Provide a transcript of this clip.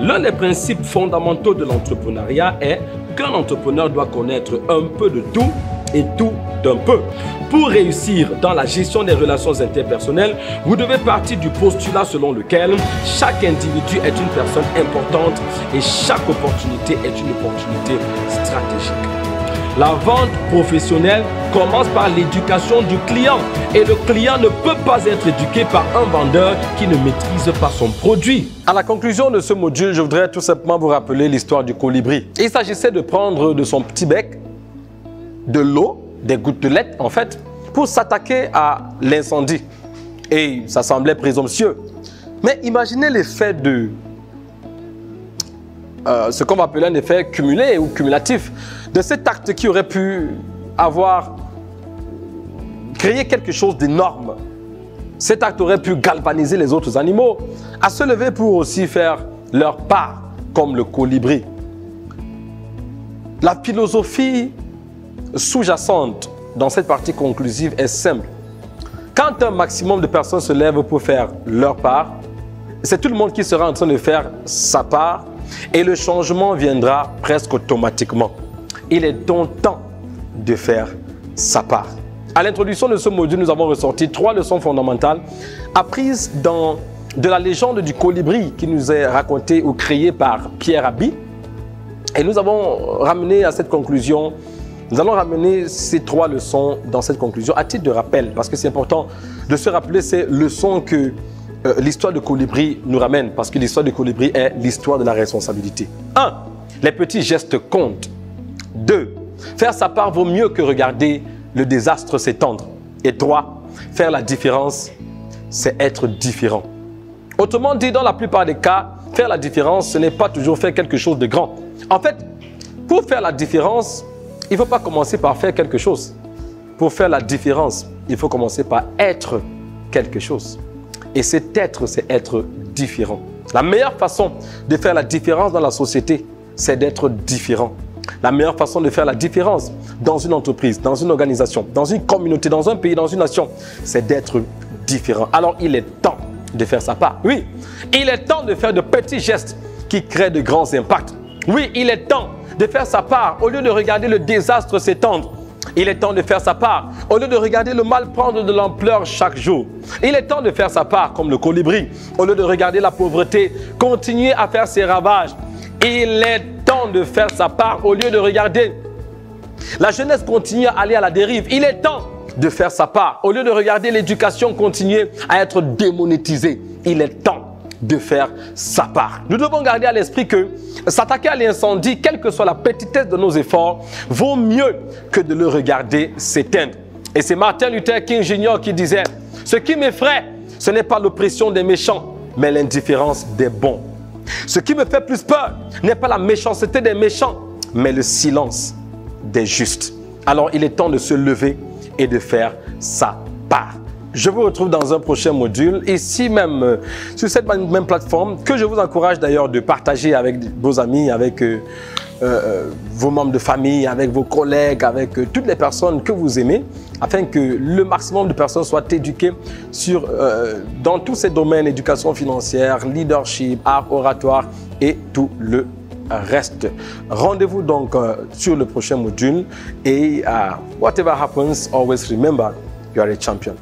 L'un des principes fondamentaux de l'entrepreneuriat est qu'un entrepreneur doit connaître un peu de tout et tout d'un peu. Pour réussir dans la gestion des relations interpersonnelles, vous devez partir du postulat selon lequel chaque individu est une personne importante et chaque opportunité est une opportunité stratégique. La vente professionnelle commence par l'éducation du client et le client ne peut pas être éduqué par un vendeur qui ne maîtrise pas son produit. À la conclusion de ce module, je voudrais tout simplement vous rappeler l'histoire du colibri. Il s'agissait de prendre de son petit bec de l'eau, des gouttelettes en fait, pour s'attaquer à l'incendie. Et ça semblait présomptueux. Mais imaginez l'effet de ce qu'on va appeler un effet cumulé ou cumulatif de cet acte qui aurait pu avoir créé quelque chose d'énorme. Cet acte aurait pu galvaniser les autres animaux à se lever pour aussi faire leur part, comme le colibri. La philosophie sous-jacente dans cette partie conclusive est simple. Quand un maximum de personnes se lèvent pour faire leur part, c'est tout le monde qui sera en train de faire sa part et le changement viendra presque automatiquement. Il est donc temps de faire sa part. À l'introduction de ce module, nous avons ressorti 3 leçons fondamentales apprises de la légende du colibri qui nous est racontée ou créée par Pierre Rabhi. Et nous avons ramené à cette conclusion, nous allons ramener ces 3 leçons dans cette conclusion à titre de rappel, parce que c'est important de se rappeler ces leçons que l'histoire de colibri nous ramène, parce que l'histoire de colibri est l'histoire de la responsabilité. 1. Les petits gestes comptent. 2. Faire sa part vaut mieux que regarder le désastre s'étendre. Et 3. Faire la différence, c'est être différent. Autrement dit, dans la plupart des cas, faire la différence, ce n'est pas toujours faire quelque chose de grand. En fait, pour faire la différence, il ne faut pas commencer par faire quelque chose. Pour faire la différence, il faut commencer par être quelque chose. Et cet être, c'est être différent. La meilleure façon de faire la différence dans la société, c'est d'être différent. La meilleure façon de faire la différence dans une entreprise, dans une organisation, dans une communauté, dans un pays, dans une nation, c'est d'être différent. Alors, il est temps de faire sa part. Oui, il est temps de faire de petits gestes qui créent de grands impacts. Oui, il est temps de faire sa part au lieu de regarder le désastre s'étendre. Il est temps de faire sa part au lieu de regarder le mal prendre de l'ampleur chaque jour. Il est temps de faire sa part comme le colibri au lieu de regarder la pauvreté continuer à faire ses ravages. Il est temps de faire sa part au lieu de regarder la jeunesse continuer à aller à la dérive. Il est temps de faire sa part au lieu de regarder l'éducation continuer à être démonétisée. Il est temps de faire sa part. Nous devons garder à l'esprit que s'attaquer à l'incendie, quelle que soit la petitesse de nos efforts, vaut mieux que de le regarder s'éteindre. Et c'est Martin Luther King Jr. qui disait « Ce qui m'effraie, ce n'est pas l'oppression des méchants, mais l'indifférence des bons. Ce qui me fait plus peur n'est pas la méchanceté des méchants, mais le silence des justes. » Alors il est temps de se lever et de faire sa part. Je vous retrouve dans un prochain module, ici même sur cette même plateforme, que je vous encourage d'ailleurs de partager avec vos amis, avec vos membres de famille, avec vos collègues, avec toutes les personnes que vous aimez, afin que le maximum de personnes soient éduquées dans tous ces domaines, éducation financière, leadership, art oratoire et tout le reste. Rendez-vous donc sur le prochain module et whatever happens, always remember you are a champion.